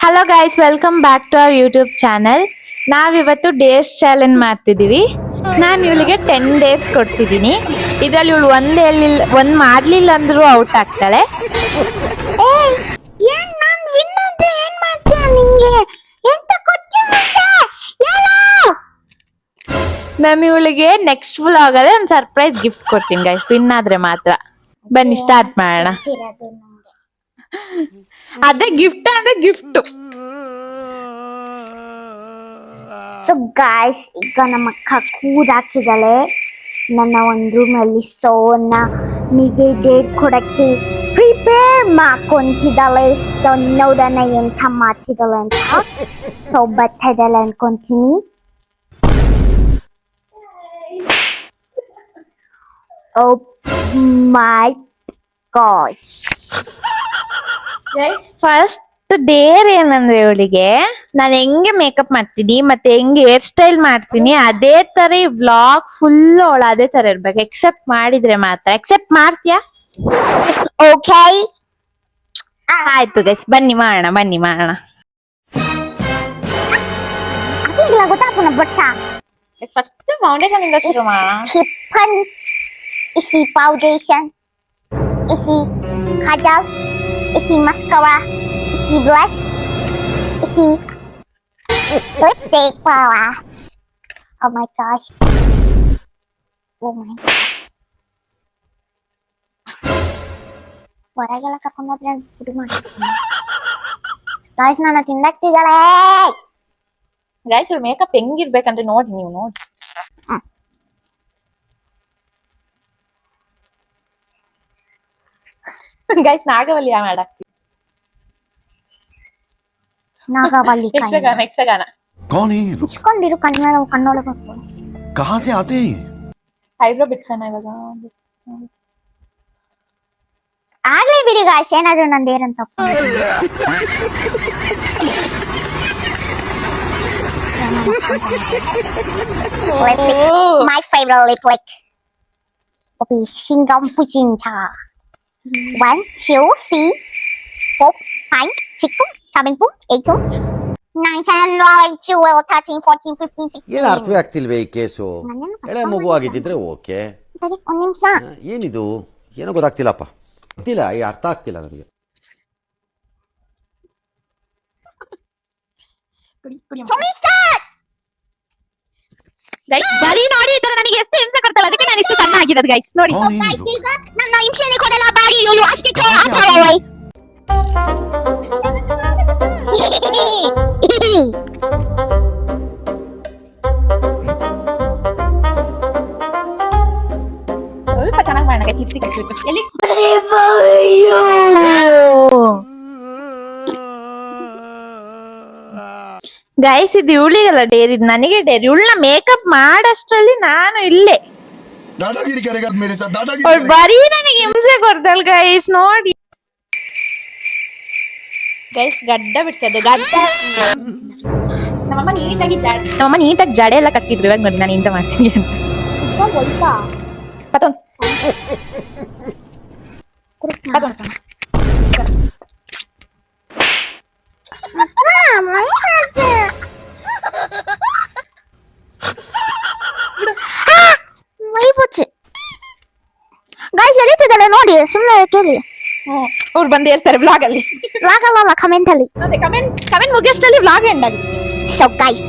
Hello guys, welcome back to our YouTube channel. ನಾವಿವತ್ತು days challenge ಮಾಡ್ತಿದ್ದೀವಿ. ನಾನು ಇವಳಿಗೆ 10 ಡೇಸ್ ಕೊಡ್ತಿದ್ದೀನಿ. ಇದರಲ್ಲಿ ಇವಳು ಒಂದ್ ಮಾಡ್ಲಿಲ್ಲ ಅಂದ್ರೂ ಔಟ್ ಆಗ್ತಾಳೆ. ಮ್ಯಾಮ್, ಇವಳಿಗೆ ನೆಕ್ಸ್ಟ್ ವ್ಲಾಗ್ ಅಲ್ಲಿ ಒಂದು ಸರ್ಪ್ರೈಸ್ ಗಿಫ್ಟ್ ಕೊಡ್ತೀನಿ ಗೈಸ್, ವಿನ್ ಆದ್ರೆ ಮಾತ್ರ. ಬನ್ನಿ ಸ್ಟಾರ್ಟ್ ಮಾಡೋಣ. ಅದೇ ಗಿಫ್ಟ್ ಅಂದ್ರೆ ಗಿಫ್ಟ್. ಸೊ ಗಾಯ್ಸ್, ಈಗ ನಮ್ಮ ಅಕ್ಕ ಕೂದಾಕಿದ್ದಾಳೆ ನನ್ನ ಒಂದು ರೂಮಲ್ಲಿ. ಸೊ ನನಗೆ ಡೇಟ್ ಕೊಡಕ್ಕೆ ಪ್ರಿಪೇರ್ ಮಾಡ್ಕೊಂತಿದ್ದಾಳೆ. ಸೊ ನೋಡೋಣ ಎಂತ ಮಾಡ್ತಿದ್ದಾಳೆ ಅಂತ. ಸೊ ಬರ್ತಿದ್ದಾಳೆ ಅನ್ಕೊಂತೀನಿ. ಓ ಮೈ ಗಾಡ್. ಗೈಸ್, ಫಸ್ಟ್ ಡೇರ್ ಏನಂದ್ರೆ ಇವಳಿಗೆ ನಾನು ಹೆಂಗೆ ಮೇಕಪ್ ಮಾಡ್ತೀನಿ ಮತ್ತೆ ಹೆಂಗೆ ಹೇರ್ ಸ್ಟೈಲ್ ಮಾಡ್ತೀನಿ ಅದೇ ತರ ಈ ವ್ಲಾಗ್ ಫುಲ್ ಅವಳು ಅದೇ ತರ ಇರ್ಬೇಕು. ಎಕ್ಸೆಪ್ಟ್ ಮಾಡಿದ್ರೆ ಮಾತ್ರ. ಎಕ್ಸೆಪ್ಟ್ ಮಾಡ್ತೀಯಾ? ಓಕೆ, ಆಯ್ತು ಗೈಸ್, ಬನ್ನಿ ಮಾಡೋಣ. ಅದಿಲ್ಲ ಗೊತ್ತಾಗ್ತಾನ ಬಟ್ಟ ಫಸ್ಟ್ ಫೌಂಡೇಶನ್ ಇಂದ ಶುರು ಮಾಡೋಣ. ಚಿಪ್ಪನ್ ici foundation, ici kajal, ici mascara, ici blush, ici lipstick, voilà. Oh my gosh. Oh my god. ಹೊರಗೆಲ್ಲ ಕರ್ಕೊಂಡೋದ್ರೆ ಪುಡಿ ಮಾಡ್ತೀನಿ. ಗಾಯ್ಸ್, ನಾನು ತಿಂದಾಕ್ತಿದ್ದಾಳೆ. ಗೈಸ್, ಇವ್ರ ಮೇಕಪ್ ಹೆಂಗಿರ್ಬೇಕಂದ್ರೆ ನೋಡಿ, ನೀವು ನೋಡಿ. ಗೈಸ್, ನಾಗವಲ್ಲಿ ಮಾಡಾಕ್ತಿ. ನಾಗವಲ್ಲಿ ಯಕ್ಷಗಾನ. कौन है ये लोग? ಇಸ್ಕೊಂಡಿರು ಕಣ್ಣೊಳಗೆ ಹಾಕ್ಕೊಂಡು. कहाँ से आते हैं ये? ಐಬ್ರೋ ಬಿಡ್ಸೋಣ ಇವಾಗ. ಆಗ್ಲೇ ಬಿಡಿ ಗಾಯ್ಸ್, ಏನಾದ್ರು ನಂದು ಏನಂತ my favorite lipstick. Okay, singgam pucinta. 1, 2, 3, 4, 5, 6, 7, 8, 9, 10, 11, 12, 13, 14, 15, 16. ಏನು ಅರ್ಥವೇ ಆಗ್ತಿಲ್ವೇ ಈ ಕೇಸು? ಎಳೆ ಮಗು ಆಗಿದ್ದಿದ್ರೆ ಓಕೆ. ಸರಿ, ಒಂದ್ ನಿಮಿಷ. ಏನಿದು? ಏನೋ ಗೊತ್ತಾಗ್ತಿಲ್ಲಪ್ಪ. ಗೊತ್ತಿಲ್ಲ, ಈ ಅರ್ಥ ಆಗ್ತಿಲ್ಲ ನನಗೆ. ಬರೀ ನೋಡಿ ಈ ತರ ನನಗೆ ಎಷ್ಟು ಹಿಂಸೆ ಕೊಡ್ತಾಳೆ, ಅದಕ್ಕೆ ನಾನು ಇಷ್ಟು ಸಣ್ಣ ಆಗಿರೋದು ಗೈಸ್ ನೋಡಿ. कौन है ये Guys, लोग? ಈಗ ನನ್ನ ಹಿಂಸೆನೆ ಕೊಡಲ್ಲ ಬಾಡಿ ಇವಳು ಅಷ್ಟೇ ಹಾಕಲ್ಲ. ಸ್ವಲ್ಪ ಚೆನ್ನಾಗಿ ಮಾಡೋಣ ಗೈಸ್. ಲಿಪ್ಸ್ಟಿಕ್ ಹಚ್ಚಿಬಿಟ್ಟು ಎಲ್ಲಿ ಗೈಸ್, ಇದು ಇವಳಿಗಲ್ಲ ಡೇರ್, ಇದು ನನಗೆ ಡೇರ್. ಇವಳನ್ನ ಮೇಕಪ್ ಮಾಡಷ್ಟರಲ್ಲಿ ನಾನು ಇಲ್ಲೇ. दादागिरी करेगा मेरे साथ, दादागिरी ಅವಳು करेगा। ಬರೀ ನನಗೆ ಹಿಂಸೆ ಕೊಡ್ತಾಳೆ ಗೈಸ್ ನೋಡಿ. ಗೈಸ್, ಗಡ್ಡ ಬಿಡ್ತದೆ ಗಡ್ಡ. ನಮ್ಮಮ್ಮ ನೀಟಾಗಿ ಜಡೆ ಎಲ್ಲ ಕಟ್ಟಿದ್ರು. ಇವಾಗ ನೋಡಿ ನಾನು ಇಂತ ಮಾಡ್ತೀನಿ ಅಂತ. ಪತೊಂದು ಗಾಯ್ಸ್, ಎಳಿತಿದ್ದಲ್ಲ ನೋಡಿ, ಸುಮ್ಮನೆ ಕೇಳಿ. ಅವ್ರು ಬಂದು ಹೇಳ್ತಾರೆ ವ್ಲಾಗ್ ಅಲ್ಲಿ. ಆಗಲ್ಲ ಕಮೆಂಟ್ ಅಲ್ಲಿ. ಅದೇ ಕಮೆಂಟ್ ಮುಗಿಯಷ್ಟರಲ್ಲಿ ವ್ಲಾಗ್ ಎಂಡ್ ಆಗಿದೆ. ಸೊ ಗಾಯ್ಸ್,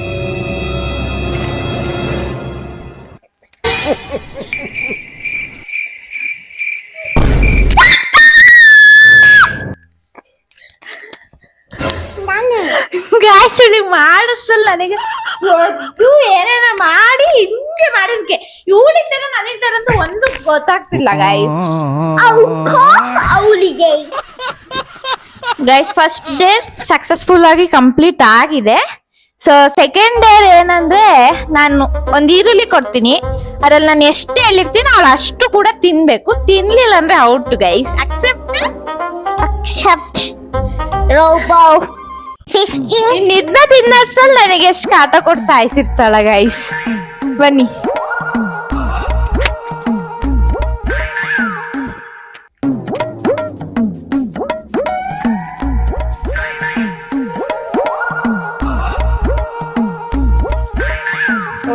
ಗಾಯ್ಸ್, ಮಾಡಷ್ಟರಲ್ಲಿ ನನಗೆ ಒದ್ದು ಏನೇನ ಮಾಡಿ ಹಿಂಗೆ ಮಾಡಿದ್ಕೆ ಇವಳಿಗೆ ನನಗೆ ತರ ಅಂತ ಒಂದು ಗೊತ್ತಾಗ್ತಿಲ್ಲ ಗಾಯ್ಸ್. ಅವಳಿಗೆ ಗೈಸ್, ಫಸ್ಟ್ ಡೇ ಸಕ್ಸಸ್ಫುಲ್ ಆಗಿ ಕಂಪ್ಲೀಟ್ ಆಗಿದೆ. ಸೊ ಸೆಕೆಂಡ್ ಡೇ ಏನಂದ್ರೆ ನಾನು ಒಂದು ಈರುಳ್ಳಿ ಕೊಡ್ತೀನಿ, ಅದ್ರಲ್ಲಿ ನಾನು ಎಷ್ಟು ಹೇಳಿರ್ತೀನಿ ಅವಳು ಅಷ್ಟು ಕೂಡ ತಿನ್ಬೇಕು. ತಿನ್ಲಿಲ್ಲ ಅಂದ್ರೆ ಔಟ್ ಗೈಸ್. Accept robo 15. ನಿದ್ದ ತಿನ್ನಷ್ಟಲ್ಲಿ ನನಗೆ ಎಷ್ಟು ಕಾಟ ಕೊಟ್ಟು ಸಾಯಿಸಿರ್ತಾಳ ಗೈಸ್. ಬನ್ನಿ.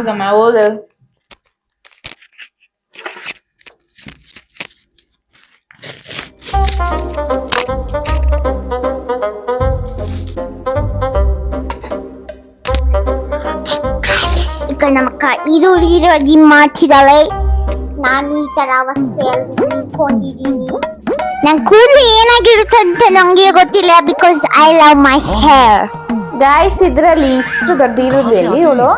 ಹೋಗಮ್ಮ ಹೋಗ. ಈಗ ನಮ್ಮಕ್ಕ ಈರುಳ್ಳಿ ಮಾಡ್ತಿದ್ದಾಳೆ. ನಾನು ಈ ತರ ಅವಸ್ಥೆಯಲ್ಲಿ ನಿಂತ್ಕೊಂಡಿದ್ದೀನಿ. ನನ್ ಕೂದಲು ಏನಾಗಿರುತ್ತೆ ಅಂತ ನಂಗೆ ಗೊತ್ತಿಲ್ಲ, because I love my hair. Guys ಇದ್ರಲ್ಲಿ ಇಷ್ಟು ದೊಡ್ಡ ಈರುಳ್ಳಿಯಲ್ಲಿ ಇವಳು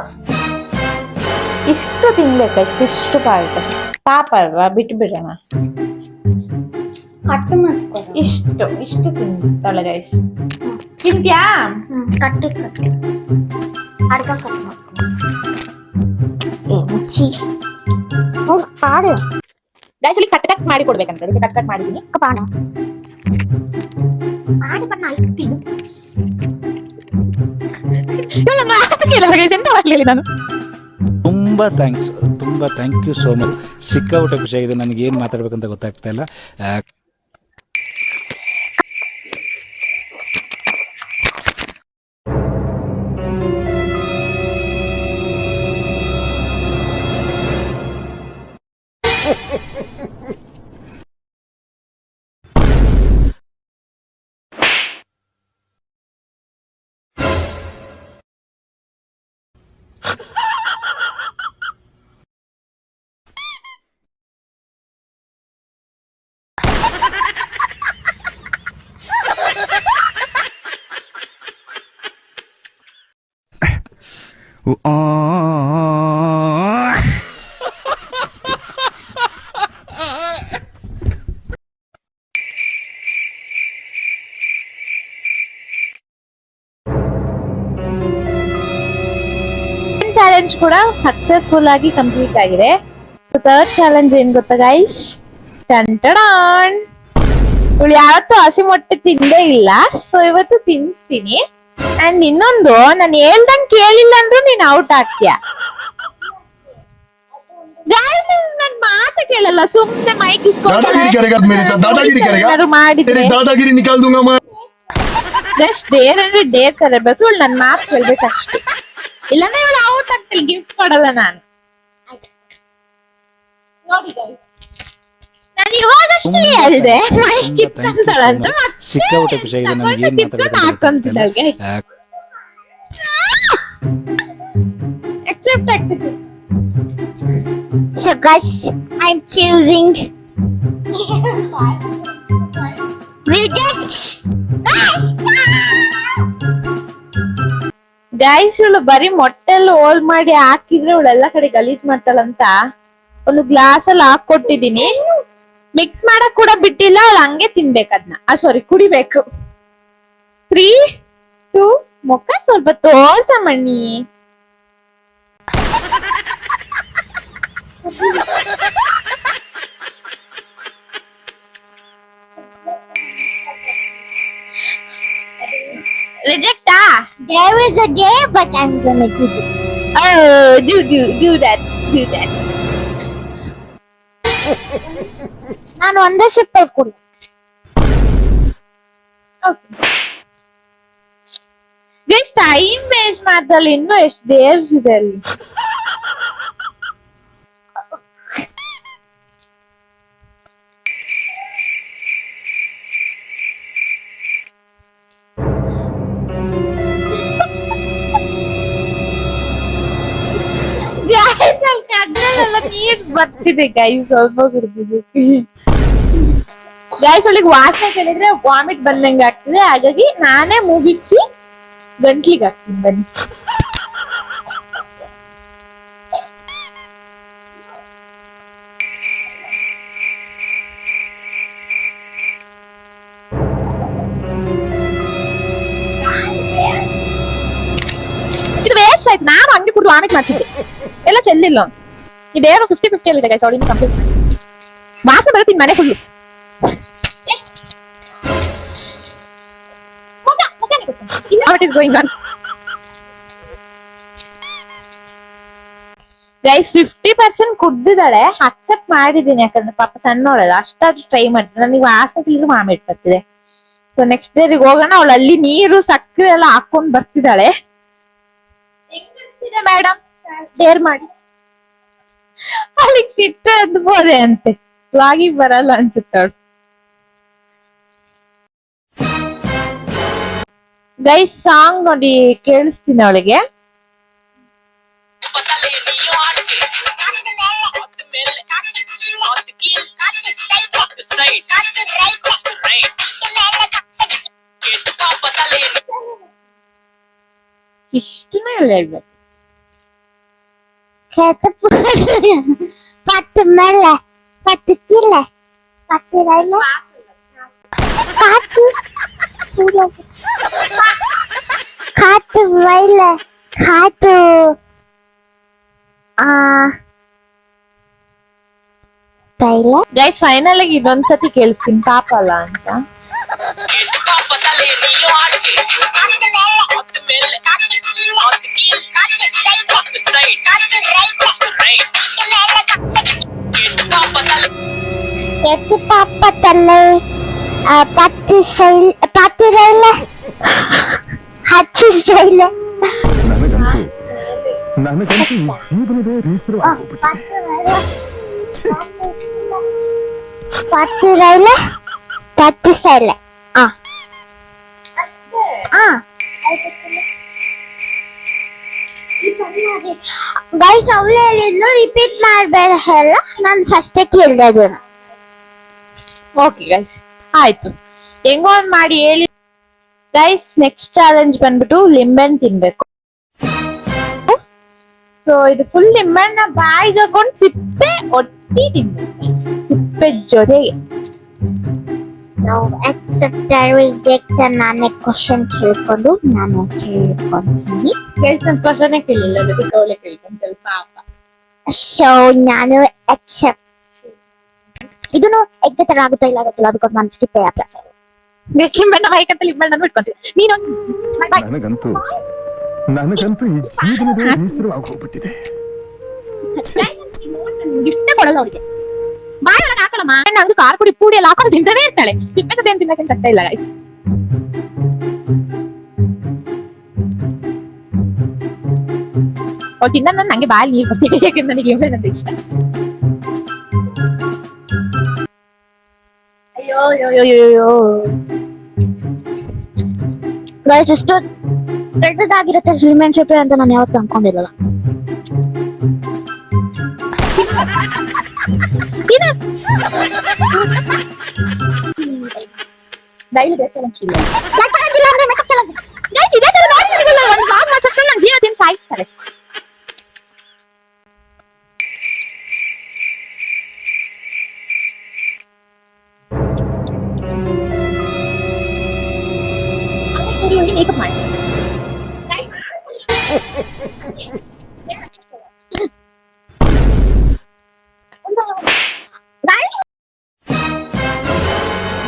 ಇಷ್ಟು ತಿನ್ಬೇಕಷ್ಟು, ಇಷ್ಟು ಪಾಪ ಅಲ್ವಾ, ಬಿಟ್ಟು ಬಿಡೋಣ. ಕಟ್ಟು ಮಾಡ್ಕೊ. ಇಷ್ಟು ತಿಂತಾಳೆ ಗೈಸ್. ತಿಂತ್ಯಾ? ಕಟ್ಟು ಅರ್ಧ ಕಟ್ ಮಾಡ್ಕೊ. ಮುಚ್ಚಿ ನೋಡು ಪಾಡು. ಗೈಸ್ ಇಲ್ಲಿ ಕಟ್ ಮಾಡಿ ಕೊಡ್ಬೇಕಂತ, ಅದಕ್ಕೆ ಕಟ್ ಮಾಡಿದೀನಿ. ಪಾಡು ಪಾಡು ಬಣ್ಣ ಇಡ್ತೀನಿ. ಎಂತ ಮಾಡ್ಲಿಲ್ಲ ನಾನು. ತುಂಬ ಥ್ಯಾಂಕ್ ಯು ಸೋ ಮಚ್. ಸಿಕ್ಕಾಪಟ್ಟೆ ಖುಷಿಯಾಗಿದೆ. ನನಗೆ ಏನು ಮಾತಾಡ್ಬೇಕಂತ ಗೊತ್ತಾಗ್ತಾ ಇಲ್ಲ. ಚಾಲೆಂಜ್ ಕೂಡ ಸಕ್ಸಸ್ಫುಲ್ ಆಗಿ ಕಂಪ್ಲೀಟ್ ಆಗಿದೆ. ಸೊ ಥರ್ಡ್ ಚಾಲೆಂಜ್ ಏನ್ ಗೊತ್ತಾ ಗೈಸ್? ಟಂಟಡಾನ್. ಇವಳು ಯಾವತ್ತೂ ಹಸಿ ಮೊಟ್ಟೆ ತಿಂದೇ ಇಲ್ಲ, ಸೊ ಇವತ್ತು ತಿನ್ಸ್ತೀನಿ. ಅಂಡ್ ಇನ್ನೊಂದು, ನಾನು ಹೇಳ್ದಂಗ್ ಕೇಳಿಲ್ಲ ಅಂದ್ರೂ ನೀನ್ ಔಟ್ ಆಗ್ತೀಯ. ಗೈಸ್ ನನ್ ಮಾತು ಕೇಳಲ್ಲ, ಸುಮ್ನೆ ಮೈಕ್ दादागिरी करेगा मेरे साथ, दादागिरी करेगा, तेरी दादागिरी निकाल दूंगा मैं. ಜಸ್ಟ್ ಡೇರ್ ಅಂದ್ರೆ ಡೇರ್ ತರಬೇಕು, ಇವಳು ನನ್ ಮಾತು ಕೇಳ್ಬೇಕಷ್ಟೇ. ಇಲ್ಲಾಂದ್ರೆ ಇವಳು ಔಟ್ ಆಗ್ತಿಲ್ಲ, ಗಿಫ್ಟ್ ಕೊಡಲ್ಲ ನಾನು. ನೋಡಿ ಗೈಸ್, ನಾನು ಇವಾಗಷ್ಟೇ ಹೇಳಿದೆ ಮೈಕ್ ಇತ್ತಂತಳಂತ, ಸಿಕ್ಕಾಪಟ್ಟೆ ಖುಷಿಯಾಗಿದೆ. ನನಗೆ ಏನು ಮಾತಾಡ್ಬೇಕಂತ ಅಕ್ಸೆಪ್ಟ್ ಆಗ್ತಿದೆ. So guys, I'm choosing reject. Guys ಇವಳು ಬರೀ ಮೊಟ್ಟೆಲ್ಲ ಹೋಲ್ ಮಾಡಿ ಹಾಕಿದ್ರೆ ಇವಳೆಲ್ಲ ಕಡೆ ಗಲೀಜ್ ಮಾಡ್ತಾಳಂತ ಒಂದು ಗ್ಲಾಸ್ ಅಲ್ಲಿ ಹಾಕೊಟ್ಟಿದೀನಿ. ಮಿಕ್ಸ್ ಮಾಡಕ್ ಕೂಡ ಬಿಟ್ಟಿಲ್ಲ, ಅವಳು ಹಂಗೆ ತಿನ್ಬೇಕದ್ನ. ಸಾರಿ, ಕುಡಿಬೇಕು. 3, 2 ಮುಖ ಸ್ವಲ್ಪ ತೋರ್ಸ ಮಣ್ಣಿ. ರಿಜೆಕ್ಟಾ? There is a day, but I'm gonna do it. Do that. ನಾನು ಒಂದೇ ಸಿಪ್ ಕೊಡಿ. ಗೈಸ್ ಟೈಮ್ ವೇಸ್ಟ್ ಮಾಡ್ದಲ್ಲ, ಇನ್ನೂ ಎಷ್ಟು ಡೇರ್ಸ್ ಇದೆ ಅಲ್ಲಿ. ಕಡ್ರಲ್ಲೆಲ್ಲ ನೀರ್ ಬರ್ತಿದೆ ಗೈಸ್, ಸ್ವಲ್ಪ ಕುಡ್ದಿದ್ದಕ್ಕೆ. ಗೈಸ್ ಅವಳಿಗೆ ವಾಸನೆ ಕೇಳಿದ್ರೆ ವಾಮಿಟ್ ಬಂದಂಗೆ ಆಗ್ತಿದೆ, ಹಾಗಾಗಿ ನಾನೇ ಮುಗಿಸಿ ಗಂಟ್ಲಿಗೆ ಹಾಕ್ತೀನಿ. ಬನ್ನಿ. ಇದು ವೇಸ್ಟ್ ಆಯ್ತು, ನಾನು ಹಂಗೆ ಕುಡಿದು ವಾಮಿಟ್ ಮಾಡ್ತಿದ್ದೆ, ಎಲ್ಲ ಚೆಲ್ಲಿಲ್ಲ. ಇದೇನು 50-50 ಅಲ್ಲಿದೆ ಗೈಸ್, ಅವಳಿಂದ ಕಂಪ್ಲೀಟ್ ಮಾಡಿ. ವಾಸನೆ ಬರುತ್ತೆ ಮನೆ full. What is going on? Guys 50% ಕುಡ್ದಿದ್ದಾಳೆ, ಅಕ್ಸೆಪ್ಟ್ ಮಾಡಿದೀನಿ, ಯಾಕಂದ್ರೆ ಪಾಪ ಸಣ್ಣವಳಲ್ಲ, ಅಷ್ಟಾದ್ರೂ ಟ್ರೈ ಮಾಡ್ತೀನಿ. ನನಗೆ ವಾಸನೆ ಮಾಮಿಟ್ ಬರ್ತಿದೆ. ಸೊ ನೆಕ್ಸ್ಟ್ ಡೇರಿಗೆ ಹೋಗೋಣ. ಅವಳು ಅಲ್ಲಿ ನೀರು ಸಕ್ಕರೆ ಎಲ್ಲ ಹಾಕೊಂಡ್ ಬರ್ತಿದ್ದಾಳೆ. ಹೆಂಗಿದೆ ಮೇಡಮ್? ಡೇರ್ ಮಾಡಿ ಅವಳಿಗೆ ಸಿಟ್ಟು ಎದ್ಬೋದೆ ಅಂತೆ ಲಾಗಿಗ್ ಬರಲ್ಲ ಅನ್ಸುತ್ತೆ ಅವಳು. ಗೈಸ್ ಸಾಂಗ್ ನೋಡಿ ಕೇಳಿಸ್ತೀನಿ ಅವಳಿಗೆ. ಇಷ್ಟನ್ನ ಹೇಳ್ಬೇಕು. പത്ത് മെല്ലെ പത്തിച്ചില്ലേ പത്തിരയില് കാറ്റ് കാറ്റ് വയല കാറ്റ് ವೈಲೆ. ಗೈಸ್ ಫೈನಲ್ ಆಗಿ ಇದೊಂದ್ಸತಿ ಕೇಳಿಸ್ತೀನಿ ಪಾಪ ಅಲ್ಲ ಅಂತ. എട്ട് പാപ്പത്തല്ലേ പത്ത് പത്ത് രയില് ಹತ್ತು ಶೈಲ പത്ത് രയില പത്ത് ശൈല ಗೈಸ್ ಅವಳು ಹೇಳಿದ್ಲು ರಿಪೀಟ್ ಮಾಡಬೇಡ ಹೇಳ ನಾನು ಫಸ್ಟ್ ಕೇಳಿದೆ. ಓಕೆ ಗೈಸ್ ಆಯ್ತು ಹೆಂಗೋ ಒಂದ್ ಮಾಡಿ ಹೇಳಿ. ಗೈಸ್ ನೆಕ್ಸ್ಟ್ ಚಾಲೆಂಜ್ ಬಂದ್ಬಿಟ್ಟು ಲಿಂಬೆಹಣ್ಣು ತಿನ್ಬೇಕು. ಸೊ ಇದು ಫುಲ್ ಲಿಂಬೆಹಣ್ಣ ಬಾಯಿಗೆ ಹಾಕೊಂಡು ಸಿಪ್ಪೆ ಒಟ್ಟಿ ತಿನ್ಬೇಕು ಸಿಪ್ಪೆ ಜೊತೆಗೆ. ನಾವು ಅಕ್ಸೆಪ್ಟರ್ ರಿಜೆಕ್ಟ್ ನಾನೇ ಕ್ವಶನ್ ಕೇಳ್ಕೊಂಡು ನಾನು ಹೇಳ್ಕೊಂತೀನಿ. ಕೇಳ್ಕೊಂಡ್ ಕ್ವಶನ್ ಕೇಳಿಲ್ಲ ಅದಕ್ಕೆ ಅವಳೆ ಕೇಳ್ಕೊಂತಲ್ಲ ಪಾಪ. ಸೊ ನಾನು ಅಕ್ಸೆಪ್ಟ್ ಇದನ್ನು ಎಕ್ಸಾಕ್ಟ್ ತರ ಆಗುತ್ತಾ ಇಲ್ಲ ಆಗುತ್ತಿಲ್ಲ ಅದಕ್ಕೆ ನಾನು ಸಿಪ್ಪೆ ಅಭ್ಯಾಸ. ಗೈಸ್ ಲಿಂಬೆಹಣ್ಣ ಬಾಯಿಕಂತ ಲಿಂಬೆಹಣ್ಣು ಇಟ್ಕೊಂತೀನಿ ನೀನು ನನಗಂತೂ ಈ ಜೀವನದ ಹೆಸರು ಹೋಗ್ಬಿಟ್ಟಿದೆ. ಗಿಫ್ಟ್ ಕೊಡಲ್ಲ ಅವ್ರಿಗೆ ಬಾಯಿ ಒಳಗೆ ಹಾಕಳಮ್ಮ. ನಂದು ಖಾರ ಪುಡಿ ಪೂಡಿ ಎಲ್ಲ ಹಾಕೊಂಡು ತಿಂತಾನೆ ಇರ್ತಾಳೆ. ಸಿಪ್ಪೆ ಸತಿ ತಿನ್ನಕ್ಕೆ ಕಷ್ಟ ಇಲ್ಲ ಗೈಸ್. ಅವ್ರು ತಿನ್ನ ನಂಗೆ ಬಾಯಿ ನೀರು ಬರ್ತಿದೆ ಯಾಕಂದ್ರೆ ನನಗೆ ಲಿಂಬೆಹಣ್ಣು ಇಷ್ಟ. ಅಯ್ಯೋ ಅಯ್ಯೋ ಗೈಸ್ ಇಷ್ಟು ದೊಡ್ಡದಾಗಿರುತ್ತೆ ಲಿಂಬೆಹಣ್ಣು ಸಿಪ್ಪೆ ಅಂತ ನಾನು ಯಾವತ್ತೂ ಅನ್ಕೊಂಡಿರಲ್ಲ. ಡೈಲಿ ಚಾಲೆಂಜ್ ಇಲ್ಲ ಸಾಯ್ತಾರೆ. ಮೇಕಪ್ ಮಾಡಿ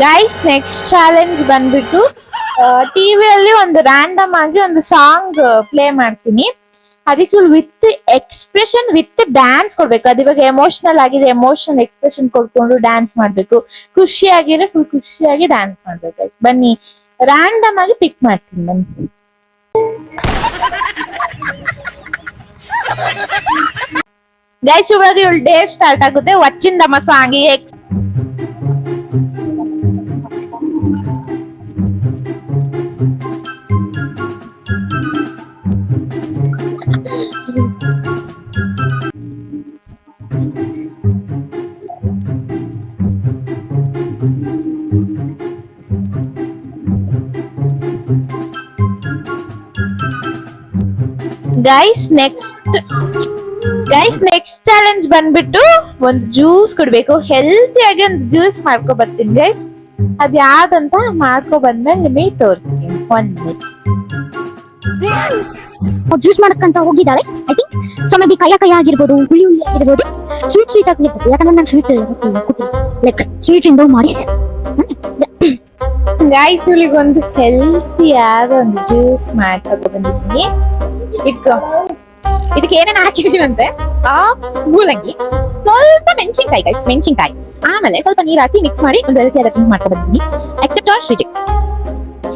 ಗೈಸ್ ನೆಕ್ಸ್ಟ್ ಚಾಲೆಂಜ್ ಬಂದ್ಬಿಟ್ಟು ಟಿವಿಯಲ್ಲಿ ಒಂದು ರ್ಯಾಂಡಮ್ ಆಗಿ ಒಂದು ಸಾಂಗ್ ಪ್ಲೇ ಮಾಡ್ತೀನಿ. ಅದಕ್ಕೆ ವಿತ್ ಎಕ್ಸ್ಪ್ರೆಷನ್ ವಿತ್ ಡ್ಯಾನ್ಸ್ ಕೊಡ್ಬೇಕು. ಅದು ಇವಾಗ ಎಮೋಷನಲ್ ಆಗಿದೆ ಎಮೋಷನಲ್ ಎಕ್ಸ್ಪ್ರೆಷನ್ ಕೊಡ್ಕೊಂಡು ಡ್ಯಾನ್ಸ್ ಮಾಡ್ಬೇಕು. ಖುಷಿ ಆಗಿದ್ರೆ ಫುಲ್ ಖುಷಿಯಾಗಿ ಡ್ಯಾನ್ಸ್ ಮಾಡ್ಬೇಕು ಗೈಸ್. ಬನ್ನಿ ರ್ಯಾಂಡಮ್ ಆಗಿ ಪಿಕ್ ಮಾಡ್ತೀನಿ ಬನ್ನಿ. ಗೈಸ್ ಇವಾಗ ಇವಳು ಡೇ ಸ್ಟಾರ್ಟ್ ಆಗುತ್ತೆ ವಚ್ಚಿಂದಮ್ಮ ಸಾಂಗ್. ಗೈಸ್ ನೆಕ್ಸ್ಟ್ ಚಾಲೆಂಜ್ ಬಂದ್ಬಿಟ್ಟು ಒಂದು ಜ್ಯೂಸ್ ಕುಡ್ಬೇಕು. ಹೆಲ್ತಿ ಆಗಿ ಒಂದು ಜ್ಯೂಸ್ ಮಾಡ್ಕೊ ಬರ್ತೀನಿ ಗೈಸ್. ಅದ್ ಯಾವ್ದಂತ ಮಾಡ್ಕೊ ಬಂದ್ಮೇಲೆ ನಿಮಗೆ ತೋರಿಸ್ತೀನಿ. 1 minute. ಜ್ಯೂಸ್ ಮಾಡಕ್ಕಂತ ಹೋಗಿದ್ದಾಳೆ. ಐ ಥಿಂಕ್ ಸಮಯ ಕೈ ಆಗಿರ್ಬೋದು ಹುಳಿ ಆಗಿರ್ಬೋದು ಸ್ವೀಟ್ ಆಗಿರ್ಬೋದು. ಯಾಕಂದ್ರೆ ನಾನು ಸ್ವೀಟ್ ಲೈಕ್ ಸ್ವೀಟ್ ಇಂದ ಮಾಡಿ ಗೈಸ್ ಇವ್ಳಿಗೆ ಒಂದು ಹೆಲ್ತಿ ಆದ ಒಂದು ಜ್ಯೂಸ್ ಮಾಡ್ಕೊ ಬಂದಿದ್ದೀನಿ. ಇದಕ್ಕೆ ಏನೇನು ಹಾಕಿದೀನಂತೆ ಮೂಲಂಗಿ ಸ್ವಲ್ಪ ಮೆಣಸಿನ್ಕಾಯಿ ಗೈಸ್ ಮೆಣಸಿನ್ಕಾಯಿ ಆಮೇಲೆ ಸ್ವಲ್ಪ ನೀರ್ ಹಾಕಿ ಮಿಕ್ಸ್ ಮಾಡಿ ಒಂದು ಹೆಲ್ತಿ ಆದ ಡ್ರಿಂಕ್ ಮಾಡ್ಕೊ ಬಂದಿದ್ದೀನಿ. Accept or reject.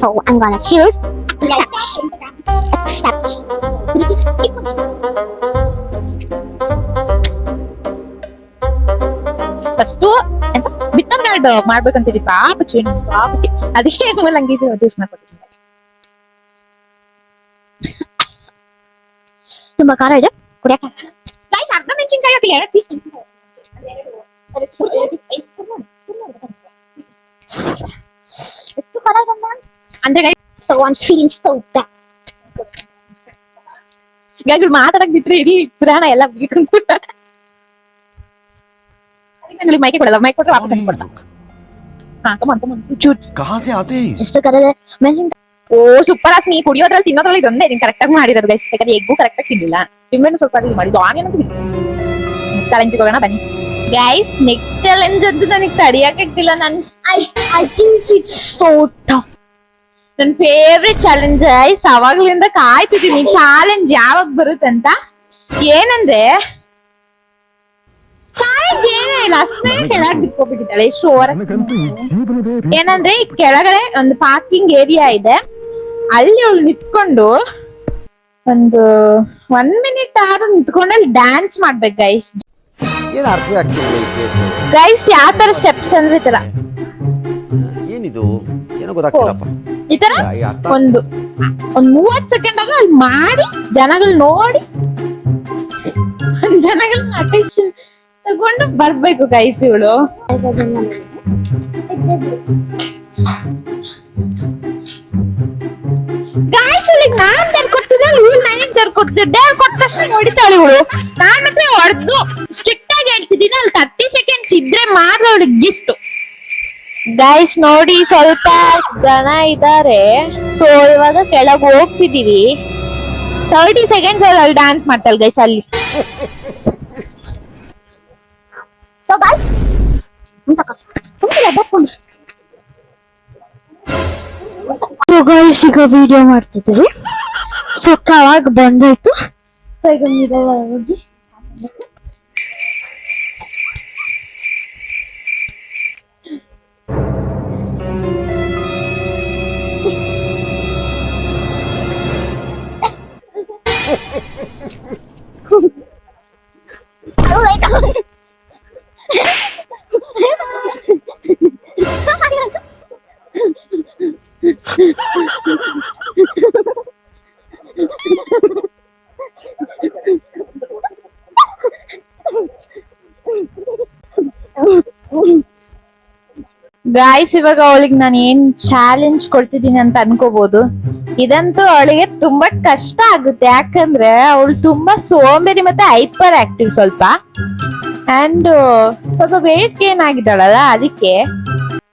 So I am gonna choose accept. First ಎಂತ ಬಿತ್ತನ್ ಗಾರ್ಡ್ ಮಾಡ್ಬೇಕಂತಿದ್ವಿ ಪಾಪಕ್ಕೆ ಅದಕ್ಕೆ ನಂಗೆ ಇದು ಜ್ಯೂಸ್ ಮಾಡ್ಕೊಟ್ಟಿದ್ದೀನಿ. ತುಂಬಾ ಖಾರ ಇದೆ ಕುಡಿಯಕ್ಕೆ. ಗೈಸ್ ಅರ್ಧ ಮೆಣಸಿನ್ಕಾಯಿ ಹಾಕಿ 2 ಪೀಸ್ ಎಷ್ಟು ಖಾರ ಇದೆ ಅಂದ್ರೆ guys so I'm feeling so bad. Guys ಮಾತಾಡಕ್ ಬಿಟ್ರೆ ಇಡೀ ಪುರಾಣ ಎಲ್ಲ ಬಿಟ್ಕೊಂಡು ಅದಕ್ಕೆ ಮೈಕೆ ಕೊಡಲ್ಲ, ಮೈಕ್ ಕೊಟ್ಟರೆ ವಾಪಸ್ ಕೊಡ್ತಾ. ಹಾ ಕಮಾನ್ ಚೂಟ್. कहाँ से आते हैं ಎಷ್ಟು ಖಾರ ಇದೆ ಮೆಣಸಿನ್ಕಾಯಿ. ಓ ಸೂಪರ್ ಆಸ್ ನೀ ಕುಡಿಯೋದ್ರಲ್ಲಿ ತಿನ್ನೋದ್ರಲ್ಲಿ ಇದೊಂದೇ ನೀನ್ ಕರೆಕ್ಟ್ ಆಗಿ ಮಾಡಿರೋದು ಗೈಸ್. ಯಾಕಂದ್ರೆ ಎಗ್ಗು ಕರೆಕ್ಟ್ ಆಗಿ ತಿನ್ನಿಲ್ಲ, ನಿಮ್ಮೇನು ಸ್ವಲ್ಪ ಅಡಿಗೆ ಮಾಡಿದ್ದು ಆನಿಯನ್ ಅಂತ ಚಾಲೆಂಜ್ ಹೋಗೋಣ ಬನ್ನಿ ಗೈಸ್. ನೆಕ್ಸ್ಟ್ ಚಾಲೆಂಜ್ ಅಂತೂ ನನಗೆ ತಡಿಯಕ್ಕಾಗ್ತಿಲ್ಲ. I think it's so tough. ನನ್ನ ಫೇವ್ರೆಟ್ ಚಾಲೆಂಜ್ ಗೈಸ್. ಅವಾಗ್ಲಿಂದ ಕಾಯ್ತಿದ್ದೀನಿ ಚಾಲೆಂಜ್ ಯಾವಾಗ ಬರುತ್ತೆ ಅಂತ. ಏನಂದ್ರೆ ಏನೇ ಇಲ್ಲ ಅಷ್ಟೇ ಕೆಳಗೆ ಬಿಟ್ಕೊಬಿಟ್ಟಿದ್ದಾಳೆ ಶೋರ್. ಏನಂದ್ರೆ ಈ ಕೆಳಗಡೆ ಒಂದು ಪಾರ್ಕಿಂಗ್ ಏರಿಯಾ ಇದೆ, ಅಲ್ಲಿ ಅವಳು ನಿಂತ್ಕೊಂಡು ಒಂದು 1 ಮಿನಿಟ್ ಆದ್ರೂ ನಿಂತ್ಕೊಂಡು ಅಲ್ಲಿ ಡ್ಯಾನ್ಸ್ ಮಾಡ್ಬೇಕು ಗೈಸ್. ಏನು ಅರ್ಥವೇ ಆಗ್ತಿಲ್ಲ ಈ ಕೇಸ್. ಗೈಸ್ ಯಾವ ತರ ಸ್ಟೆಪ್ಸ್ ಅಂದ್ರೆ ಈ ತರ ಏನಿದು ಏನೋ ಗೊತ್ತಾಗ್ತಿಲ್ಲಪ್ಪ. ಈ ತರ ಒಂದು 30 ಸೆಕೆಂಡ್ ಆದ್ರೂ ಅಲ್ಲಿ ಮಾಡಿ ಜನಗಳು ನೋಡಿ ಜನಗಳನ್ನ ಅಟೆನ್ಷನ್ ತಗೊಂಡು ಬರ್ಬೇಕು ಗೈಸ್ ಇವಳು. ಗೈಸ್ ಇವಳಿಗೆ ನಾನ್ ತರ್ಕೊಡ್ತಿದ್ದೆ, ಇವಳು ನನಗೆ ತರ್ಕೊಡ್ತಿದ್ದೆ. ಕೊಟ್ಟ ತಕ್ಷಣ ಹೊಡಿತಾಳೆ ಇವಳು. ನಾನ್ ಮತ್ತೆ ಹೊಡೆದು ಸ್ಟ್ರಿಕ್ಟ್ ಆಗಿ ಹೇಳ್ತಿದ್ದೀನಿ, ಅಲ್ಲಿ 30 ಸೆಕೆಂಡ್ಸ್ ಇದ್ರೆ ಮಾತ್ರ ಅವಳಿಗೆ ಗಿಫ್ಟ್. ಗೈಸ್ ನೋಡಿ ಸ್ವಲ್ಪ ಜನ ಇದ್ದಾರೆ, ಸೊ ಇವಾಗ ಕೆಳಗೆ ಹೋಗ್ತಿದೀವಿ. 30 ಸೆಕೆಂಡ್ಸ್ ಅಲ್ಲಿ ಡ್ಯಾನ್ಸ್ ಮಾಡ್ತಾಳೆ ಗೈಸ್ ಅಲ್ಲಿ. So guys, ಈಗ ವಿಡಿಯೋ ಮಾಡ್ತಿದ್ದೀವಿ. ಸೊ ಅವಾಗ ಬಂದಾಯ್ತು. ಸೊ ಈಗ ಹೋಗಿ ಗಾಯ್ಸ್ ಇವಾಗ ಅವಳಿಗೆ ನಾನು ಏನ್ ಚಾಲೆಂಜ್ ಕೊಡ್ತಿದ್ದೀನಿ ಅಂತ ಅನ್ಕೋಬಹುದು. ಇದಂತೂ ಅವಳಿಗೆ ತುಂಬಾ ಕಷ್ಟ ಆಗುತ್ತೆ, ಯಾಕಂದ್ರೆ ಅವಳು ತುಂಬಾ ಸೋಂಬೇರಿ ಮತ್ತೆ ಹೈಪರ್ ಆಕ್ಟಿವ್ ಸ್ವಲ್ಪ. ಅಂಡ್ ಸ್ವಲ್ಪ ವೇಟ್ ಗೇನ್ ಆಗಿದ್ದಾಳಲ್ಲ, ಅದಕ್ಕೆ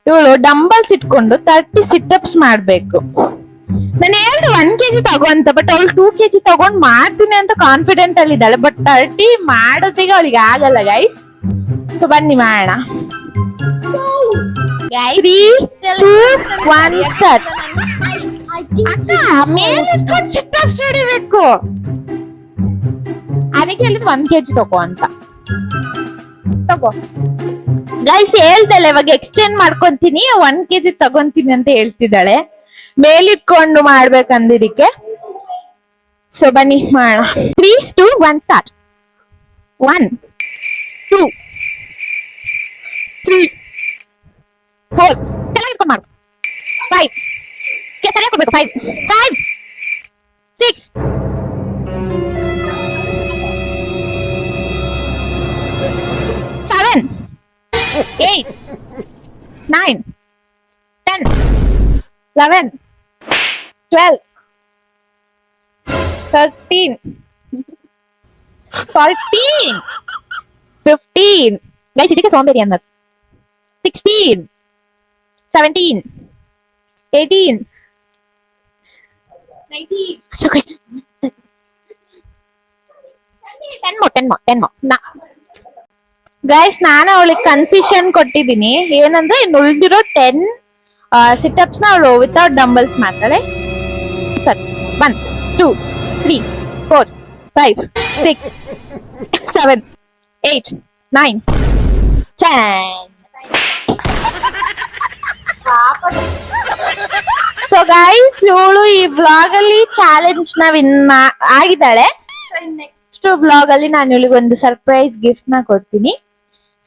ಇವಳು ಡಂಬಲ್ಸ್ ಇಟ್ಕೊಂಡು 30 ಸಿಟಪ್ಸ್ ಮಾಡ್ಬೇಕು. ನಾನು ಹೇಳಿದೆ 1 kg ತಗೋ ಅಂತ, ಬಟ್ ಅವಳು 2 kg ತಗೊಂಡ್ ಮಾಡ್ತೀನಿ ಅಂತ ಕಾನ್ಫಿಡೆಂಟ್ ಅಲ್ಲಿ ಇದ್ದಾಳೆ. ಬಟ್ 30 ಮಾಡೋದಿಗೆ ಅವಳಿಗೆ ಆಗಲ್ಲ ಗೈಸ್. ಸೊ ಬನ್ನಿ ಮಾಡೋಣ. 3, 2, 1 ಸ್ಟಾರ್ಟ್. ಮೇಲಿಟ್ಕೊಂಡು ಸಿಟಪ್ಸ್ ಹೊಡಿಬೇಕು. ಅದಕ್ಕೆ ಹೇಳಿದ್ 1 kg ತಗೋ ಅಂತ. ತಗೋ ಗೈಸ್ ಹೇಳ್ದಲ್ಲ, ಇವಾಗ ಎಕ್ಸ್ಚೇಂಜ್ ಮಾಡ್ಕೊಂತೀನಿ 1 kg ತಗೊಂತೀನಿ ಅಂತ ಹೇಳ್ತಿದ್ದಾಳೆ. ಮೇಲಿಟ್ಕೊಂಡು ಮಾಡ್ಬೇಕಂದಿದಕ್ಕೆ. ಸೊ ಬನ್ನಿ ಮಾಡೋಣ. 3, 2, 1 ಸ್ಟಾರ್ಟ್. 1, 2, 3, 4 ಕೆಳಗೆ ಇಟ್ಕೊಂಡು ಮಾಡು. 5 ಸರಿಯಾಗಿ ಕೊಡ್ಬೇಕು. 5, 6, 7, 8, 9, 10, 11, 12, 13, 14, 15. ಗೈಸ್ ಇದಕ್ಕೆ ಸೋಂಬೇರಿ ಅನ್ನೋದು. 16, 17, 18, 19. So guys, 10 more. ಗೈಸ್ ನಾನು ಅವಳಿಗೆ ಕನ್ಸೆಷನ್ ಕೊಟ್ಟಿದ್ದೀನಿ. ಏನಂದ್ರೆ ಇನ್ನು ಉಳಿದಿರೋ 10 ಸಿಟಪ್ಸ್ ನ ಅವಳು ವಿತೌಟ್ ಡಂಬಲ್ಸ್ ಮಾಡ್ತಾಳೆ. ಸರಿ 1, 2, 3, 4, 5, 6, 7, 8, 9, 10. ಸೊ ಗೈಸ್ ಇವಳು ಈ ವ್ಲಾಗ್ ಅಲ್ಲಿ ಚಾಲೆಂಜ್ ನ ವಿನ್ ಆಗಿದ್ದಾಳೆ. ನೆಕ್ಸ್ಟ್ ವ್ಲಾಗ್ ಅಲ್ಲಿ ನಾನು ಇವಳಿಗೆ ಒಂದು ಸರ್ಪ್ರೈಸ್ ಗಿಫ್ಟ್ ನ ಕೊಡ್ತೀನಿ.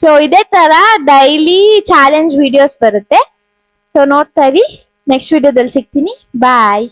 ಸೊ ಇದೇ ತರ ಡೈಲಿ ಚಾಲೆಂಜ್ ವಿಡಿಯೋಸ್ ಬರುತ್ತೆ. ಸೊ ನೋಡ್ತಾ ಇರಿ. ನೆಕ್ಸ್ಟ್ ವಿಡಿಯೋದಲ್ಲಿ ಸಿಗ್ತೀನಿ. ಬಾಯ್.